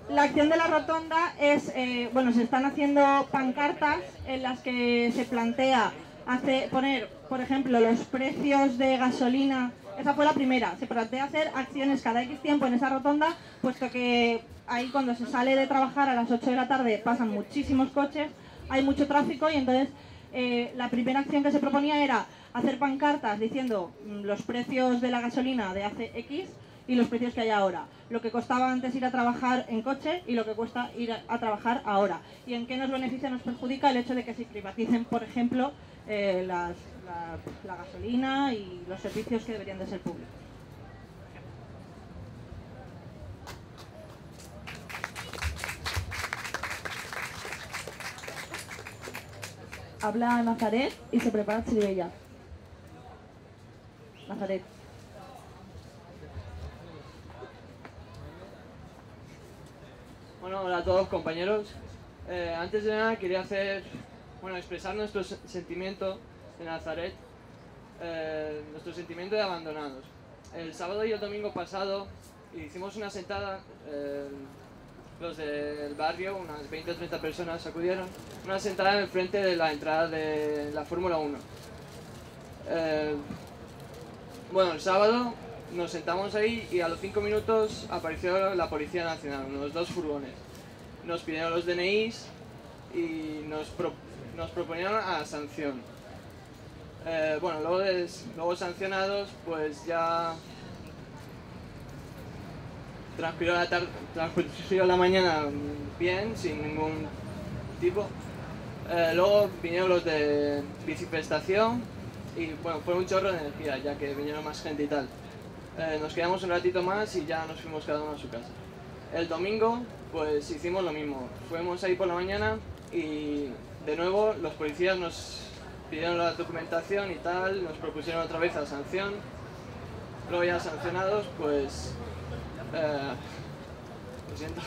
La acción de la rotonda es, bueno, se están haciendo pancartas en las que se plantea poner, por ejemplo, los precios de gasolina. Esa fue la primera. Se plantea hacer acciones cada X tiempo en esa rotonda, puesto que ahí cuando se sale de trabajar a las 8 de la tarde pasan muchísimos coches, hay mucho tráfico y entonces la primera acción que se proponía era hacer pancartas diciendo los precios de la gasolina de hace X y los precios que hay ahora. Lo que costaba antes ir a trabajar en coche y lo que cuesta ir a trabajar ahora. ¿Y en qué nos beneficia, nos perjudica el hecho de que se privaticen, por ejemplo, la gasolina y los servicios que deberían de ser públicos? Habla Nazaret y se prepara Chiribella. Nazaret. Bueno, hola a todos compañeros. Antes de nada quería expresar nuestro sentimiento de Nazaret, nuestro sentimiento de abandonados. El sábado y el domingo pasado hicimos una sentada, los del barrio, unas 20 o 30 personas acudieron, una sentada en el frente de la entrada de la Fórmula 1. Bueno, el sábado nos sentamos ahí y a los 5 minutos apareció la Policía Nacional, unos 2 furgones. Nos pidieron los DNIs y nos proponían a sanción. Bueno, luego sancionados, pues ya transcurrió la mañana bien, sin ningún tipo. Luego vinieron los de biciprestación y bueno, fue un chorro de energía, ya que vinieron más gente y tal. Nos quedamos un ratito más y ya nos fuimos cada uno a su casa. El domingo, pues hicimos lo mismo. Fuimos ahí por la mañana y de nuevo los policías nos pidieron la documentación y tal, nos propusieron otra vez la sanción. Luego ya sancionados, pues... lo siento.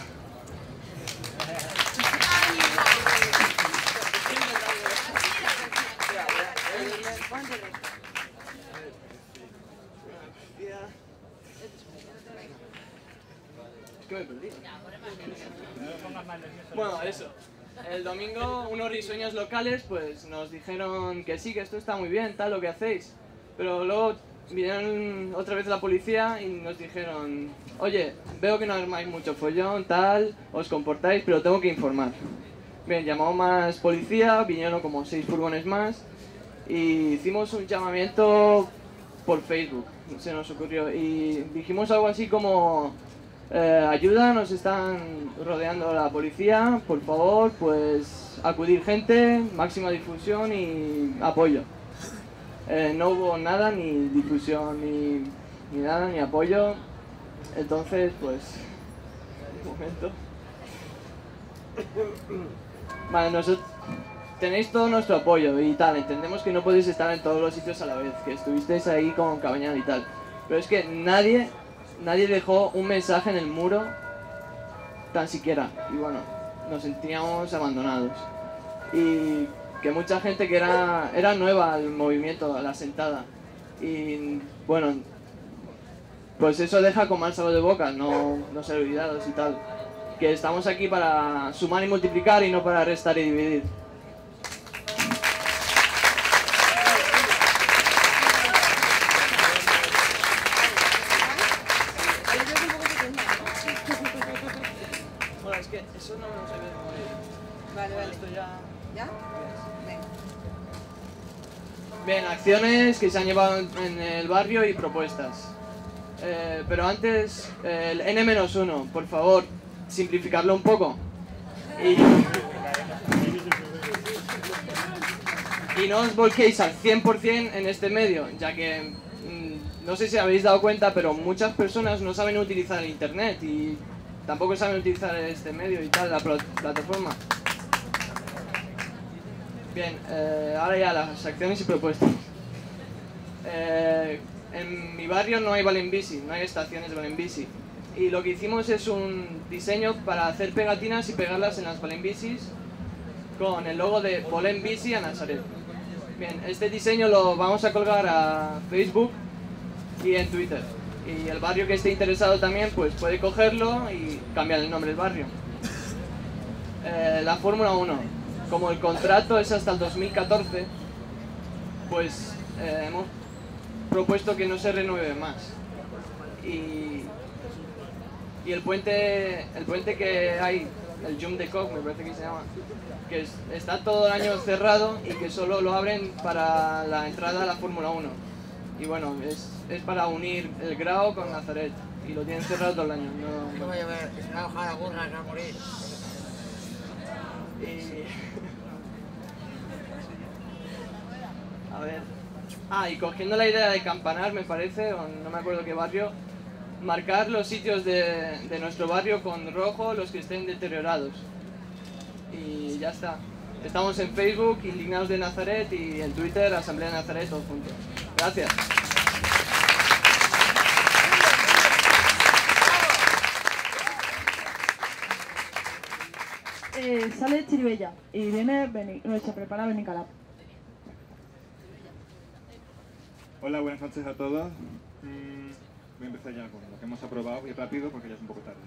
Es que me perdí. Bueno, eso. El domingo unos risueños locales pues nos dijeron que sí, que esto está muy bien, tal, lo que hacéis. Pero luego vinieron otra vez la policía y nos dijeron: oye, veo que no armáis mucho follón, tal, os comportáis, pero tengo que informar. Bien, llamamos más policía, vinieron como 6 furgones más y hicimos un llamamiento por Facebook, se nos ocurrió, y dijimos algo así como: ayuda, nos están rodeando la policía, por favor, pues acudir gente, máxima difusión y apoyo. No hubo nada, ni difusión, ni nada, ni apoyo. Entonces, pues... un momento. Vale, tenéis todo nuestro apoyo y tal. Entendemos que no podéis estar en todos los sitios a la vez, que estuvisteis ahí con Cabañal y tal. Pero es que nadie dejó un mensaje en el muro, tan siquiera. Y bueno, nos sentíamos abandonados. Y que mucha gente que era nueva al movimiento, a la sentada. Y bueno, pues eso deja con mal sabor de boca, no ser olvidados y tal. Que estamos aquí para sumar y multiplicar y no para restar y dividir. Bueno, es que eso no se ve muy bien. Vale. Esto ya... ¿Ya? Venga. Bien, acciones que se han llevado en el barrio y propuestas. Pero antes, el N-1, por favor, simplificarlo un poco. Y no os volquéis al 100% en este medio, ya que no sé si habéis dado cuenta, pero muchas personas no saben utilizar el internet y tampoco saben utilizar este medio y tal, la plataforma. Bien, ahora ya las acciones y propuestas. En mi barrio no hay Valenbici, no hay estaciones de Valenbici. Y lo que hicimos es un diseño para hacer pegatinas y pegarlas en las Valenbicis con el logo de Valenbici a Nazaret. Bien, este diseño lo vamos a colgar a Facebook y en Twitter. Y el barrio que esté interesado también pues puede cogerlo y cambiar el nombre del barrio. La Fórmula 1, como el contrato es hasta el 2014, pues hemos propuesto que no se renueve más. Y el puente que hay, el Jump de Coq, me parece que se llama, que está todo el año cerrado y que solo lo abren para la entrada a la Fórmula 1. Y bueno, es para unir el Grao con Nazaret y lo tienen cerrado todo el año. ¿Qué voy a ver? Que se va a bajar la burra, se va a morir. A ver. Y cogiendo la idea de Campanar, me parece, o no me acuerdo qué barrio, marcar los sitios de nuestro barrio con rojo, los que estén deteriorados. Y ya está. Estamos en Facebook, Indignados de Nazaret, y en Twitter, Asamblea de Nazaret, todos juntos. Gracias. Sale Chiribella y viene se prepara Benicalap. Hola, buenas noches a todos. Voy a empezar ya con lo que hemos aprobado y rápido porque ya es un poco tarde.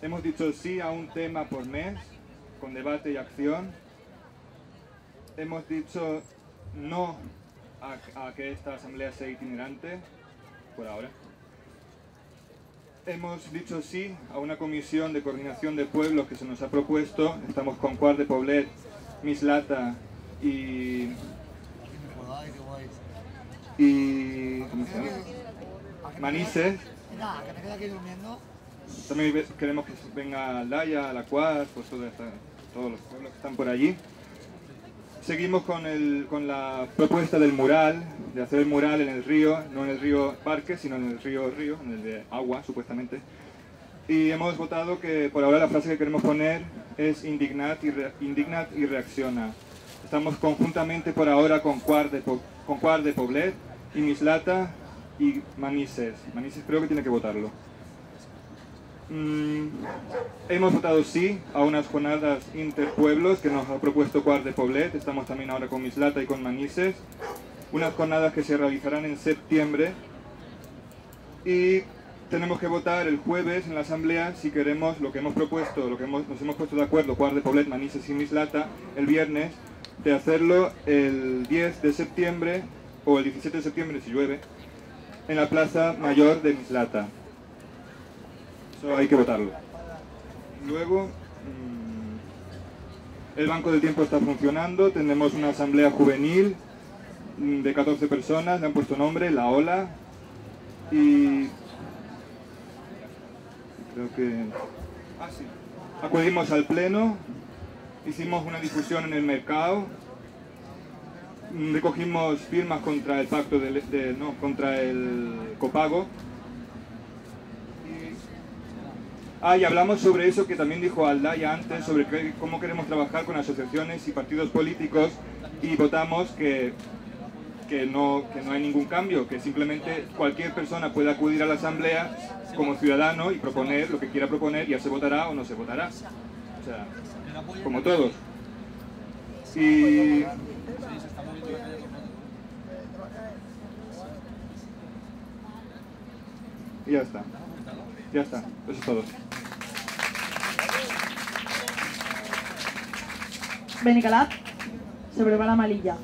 Hemos dicho sí a un tema por mes, con debate y acción. Hemos dicho no a que esta asamblea sea itinerante, por ahora. Hemos dicho sí a una comisión de coordinación de pueblos que se nos ha propuesto. Estamos con Quart de Poblet, Mislata y ¿cómo se llama? Manises. Que me quede aquí durmiendo. También queremos que venga Aldaya, la Quart, pues todos los pueblos que están por allí. Seguimos con la propuesta del mural, de hacer el mural en el río, no en el río Parque, sino en el río, en el de agua, supuestamente. Y hemos votado que por ahora la frase que queremos poner es indignat y reacciona. Estamos conjuntamente por ahora con Quart de Poblet y Mislata y Manises. Manises creo que tiene que votarlo. Hemos votado sí a unas jornadas interpueblos que nos ha propuesto Quart de Poblet. Estamos también ahora con Mislata y con Manises. Unas jornadas que se realizarán en septiembre. Y tenemos que votar el jueves en la asamblea si queremos lo que hemos propuesto, nos hemos puesto de acuerdo Quart de Poblet, Manises y Mislata el viernes, de hacerlo el 10 de septiembre o el 17 de septiembre si llueve en la Plaza Mayor de Mislata. Eso hay que votarlo. Luego, el Banco del Tiempo está funcionando, tenemos una asamblea juvenil de 14 personas, le han puesto nombre, La Ola, y creo que... sí. Acudimos al pleno, hicimos una difusión en el mercado, recogimos firmas contra el pacto contra el copago. Y hablamos sobre eso que también dijo Aldaya antes, sobre cómo queremos trabajar con asociaciones y partidos políticos, y votamos que no hay ningún cambio, que simplemente cualquier persona puede acudir a la asamblea como ciudadano y proponer lo que quiera proponer, ya se votará o no se votará. O sea, como todos. Y ya está. Ya está. Eso es todo. Benicalap se prepara Malilla.